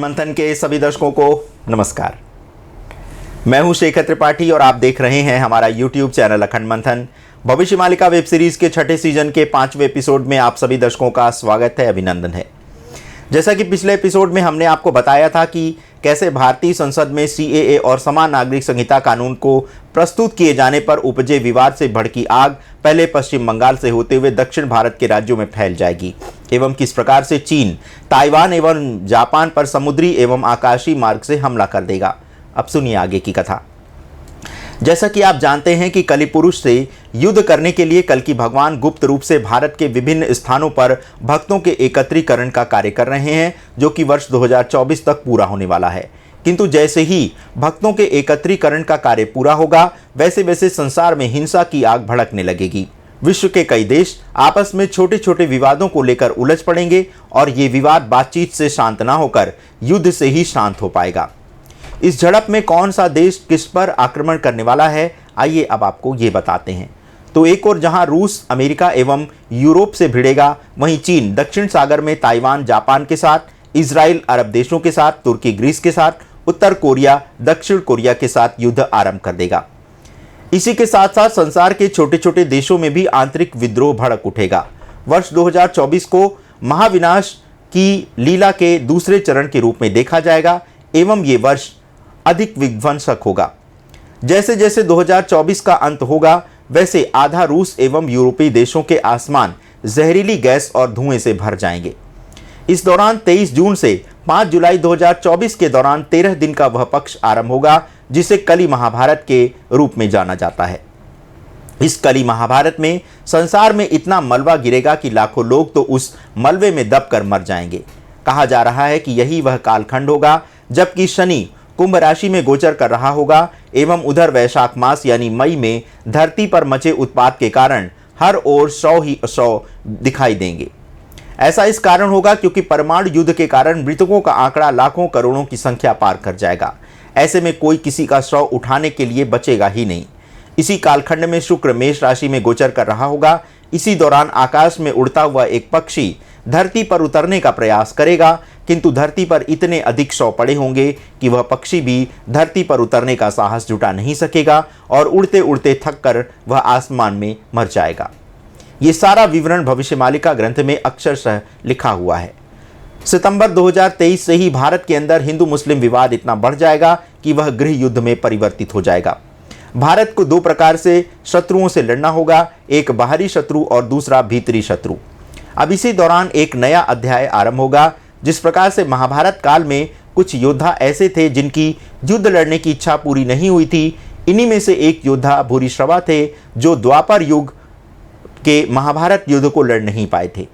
अखंड मंथन के सभी दर्शकों को नमस्कार। मैं हूं शेखर त्रिपाठी और आप देख रहे हैं हमारा YouTube चैनल अखंड मंथन। भविष्य मालिका वेब सीरीज के छठे सीजन के 5वें एपिसोड में आप सभी दर्शकों का स्वागत है, अभिनंदन है। जैसा कि पिछले एपिसोड में हमने आपको बताया था कि कैसे भारतीय संसद में CAA और समान नागरिक संहिता कानून को प्रस्तुत किए जाने पर उपजे विवाद से भड़की आग पहले पश्चिम बंगाल से होते हुए दक्षिण भारत के राज्यों में फैल जाएगी एवं किस प्रकार से चीन ताइवान एवं जापान पर समुद्री एवं आकाशीय मार्ग से हमला कर देगा। अब सुनिए आगे की कथा। जैसा कि आप जानते हैं कि कलिपुरुष से युद्ध करने के लिए कल्कि भगवान गुप्त रूप से भारत के विभिन्न स्थानों पर भक्तों के एकत्रीकरण का कार्य कर रहे हैं, जो कि वर्ष 2024 तक पूरा होने वाला है। किंतु जैसे ही भक्तों के एकत्रीकरण का कार्य पूरा होगा, वैसे वैसे संसार में हिंसा की आग भड़कने लगेगी। विश्व के कई देश आपस में छोटे छोटे विवादों को लेकर उलझ पड़ेंगे और ये विवाद बातचीत से शांत ना होकर युद्ध से ही शांत हो पाएगा। इस झड़प में कौन सा देश किस पर आक्रमण करने वाला है, आइए अब आपको ये बताते हैं। तो एक ओर जहां रूस अमेरिका एवं यूरोप से भिड़ेगा, वहीं चीन दक्षिण सागर में ताइवान जापान के साथ, इजराइल अरब देशों के साथ, तुर्की ग्रीस के साथ, उत्तर कोरिया दक्षिण कोरिया के साथ युद्ध आरंभ कर देगा। इसी के साथ साथ संसार के छोटे छोटे देशों में भी आंतरिक विद्रोह भड़क उठेगा। वर्ष 2024 को महाविनाश की लीला के दूसरे चरण के रूप में देखा जाएगा एवं ये वर्ष अधिक विध्वंसक होगा। जैसे जैसे 2024 का अंत होगा, वैसे आधा रूस एवं यूरोपीय देशों के आसमान जहरीली गैस और धुएं से भर जाएंगे। इस दौरान 23 जून से 5 जुलाई 2024 के दौरान 13 दिन का वह पक्ष आरंभ होगा जिसे कली महाभारत के रूप में जाना जाता है। इस कली महाभारत में संसार में इतना मलबा गिरेगा कि लाखों लोग तो उस मलबे में दबकर मर जाएंगे। कहा जा रहा है कि यही वह कालखंड होगा जबकि शनि कुंभ राशि में गोचर कर रहा होगा एवं उधर वैशाख मास यानी मई में धरती पर मचे उत्पात के कारण हर ओर 100 ही 100 दिखाई देंगे। ऐसा इस कारण होगा क्योंकि परमाणु युद्ध के कारण मृतकों का आंकड़ा लाखों करोड़ों की संख्या पार कर जाएगा। ऐसे में कोई किसी का शव उठाने के लिए बचेगा ही नहीं। इसी कालखंड में शुक्र मेष राशि में गोचर कर रहा होगा। इसी दौरान आकाश में उड़ता हुआ एक पक्षी धरती पर उतरने का प्रयास करेगा, किंतु धरती पर इतने अधिक शव पड़े होंगे कि वह पक्षी भी धरती पर उतरने का साहस जुटा नहीं सकेगा और उड़ते उड़ते थक कर वह आसमान में मर जाएगा। ये सारा विवरण भविष्य मालिका ग्रंथ में अक्षरशः लिखा हुआ है। सितंबर 2023 से ही भारत के अंदर हिंदू मुस्लिम विवाद इतना बढ़ जाएगा कि वह गृह युद्ध में परिवर्तित हो जाएगा। भारत को दो प्रकार से शत्रुओं से लड़ना होगा, एक बाहरी शत्रु और दूसरा भीतरी शत्रु। अब इसी दौरान एक नया अध्याय आरंभ होगा। जिस प्रकार से महाभारत काल में कुछ योद्धा ऐसे थे जिनकी युद्ध लड़ने की इच्छा पूरी नहीं हुई थी, इन्हीं में से एक योद्धा भूरिश्रवा थे जो द्वापर युग के महाभारत युद्ध को लड़ नहीं पाए थे।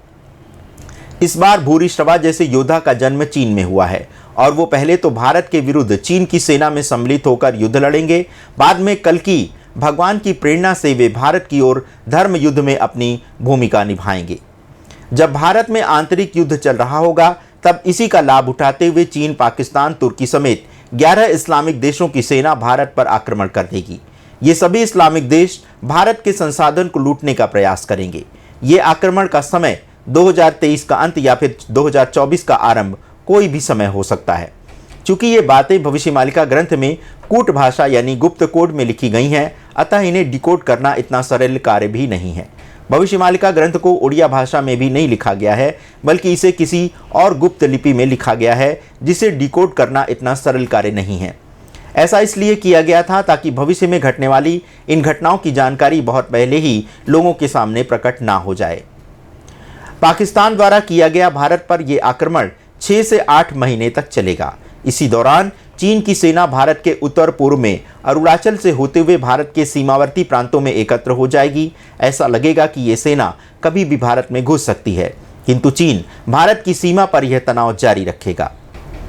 इस बार भूरिश्रवा जैसे योद्धा का जन्म चीन में हुआ है और वो पहले तो भारत के विरुद्ध चीन की सेना में सम्मिलित होकर युद्ध लड़ेंगे। बाद में कल्कि भगवान की प्रेरणा से वे भारत की ओर धर्म युद्ध में अपनी भूमिका निभाएंगे। जब भारत में आंतरिक युद्ध चल रहा होगा, तब इसी का लाभ उठाते हुए चीन, पाकिस्तान, तुर्की समेत 11 इस्लामिक देशों की सेना भारत पर आक्रमण कर देगी। ये सभी इस्लामिक देश भारत के संसाधन को लूटने का प्रयास करेंगे। ये आक्रमण का समय 2023 का अंत या फिर 2024 का आरंभ कोई भी समय हो सकता है। चूंकि ये बातें भविष्य मालिका ग्रंथ में कूट भाषा यानी गुप्त कोड में लिखी गई हैं, अतः इन्हें डिकोड करना इतना सरल कार्य भी नहीं है। भविष्य मालिका ग्रंथ को उड़िया भाषा में भी नहीं लिखा गया है, बल्कि इसे किसी और गुप्त लिपि में लिखा गया है जिसे डिकोड करना इतना सरल कार्य नहीं है। ऐसा इसलिए किया गया था ताकि भविष्य में घटने वाली इन घटनाओं की जानकारी बहुत पहले ही लोगों के सामने प्रकट ना हो जाए। पाकिस्तान द्वारा किया गया भारत पर यह आक्रमण 6 से 8 महीने तक चलेगा। इसी दौरान चीन की सेना भारत के उत्तर पूर्व में अरुणाचल से होते हुए भारत के सीमावर्ती प्रांतों में एकत्र हो जाएगी। ऐसा लगेगा कि ये सेना कभी भी भारत में घुस सकती है, किंतु चीन भारत की सीमा पर यह तनाव जारी रखेगा।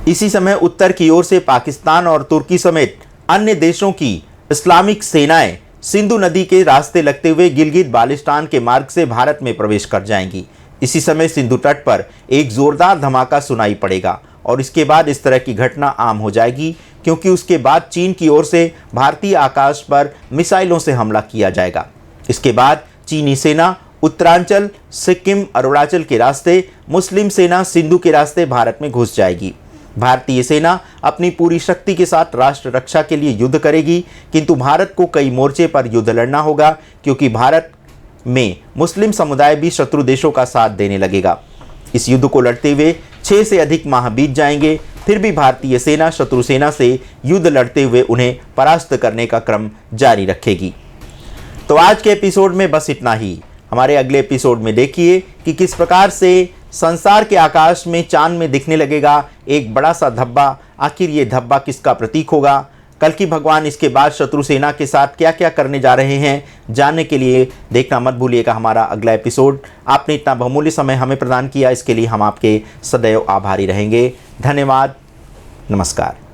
इसी समय उत्तर की ओर से पाकिस्तान और तुर्की समेत अन्य देशों की इस्लामिक सेनाएं सिंधु नदी के रास्ते लगते हुए गिलगित बाल्टिस्तान के मार्ग से भारत में प्रवेश कर जाएंगी। इसी समय सिंधु तट पर एक जोरदार धमाका सुनाई पड़ेगा और इसके बाद इस तरह की घटना आम हो जाएगी, क्योंकि उसके बाद चीन की ओर से भारतीय आकाश पर मिसाइलों से हमला किया जाएगा। इसके बाद चीनी सेना उत्तरांचल, सिक्किम, अरुणाचल के रास्ते, मुस्लिम सेना सिंधु के रास्ते भारत में घुस जाएगी। भारतीय सेना अपनी पूरी शक्ति के साथ राष्ट्र रक्षा के लिए युद्ध करेगी, किंतु भारत को कई मोर्चे पर युद्ध लड़ना होगा, क्योंकि भारत में मुस्लिम समुदाय भी शत्रु देशों का साथ देने लगेगा। इस युद्ध को लड़ते हुए 6 से अधिक माह बीत जाएंगे, फिर भी भारतीय सेना शत्रु सेना से युद्ध लड़ते हुए उन्हें परास्त करने का क्रम जारी रखेगी। तो आज के एपिसोड में बस इतना ही। हमारे अगले एपिसोड में देखिए कि किस प्रकार से संसार के आकाश में चांद में दिखने लगेगा एक बड़ा सा धब्बा। आखिर ये धब्बा किसका प्रतीक होगा? कल की भगवान इसके बाद शत्रु सेना के साथ क्या क्या करने जा रहे हैं, जानने के लिए देखना मत भूलिएगा हमारा अगला एपिसोड। आपने इतना बहुमूल्य समय हमें प्रदान किया, इसके लिए हम आपके सदैव आभारी रहेंगे। धन्यवाद। नमस्कार।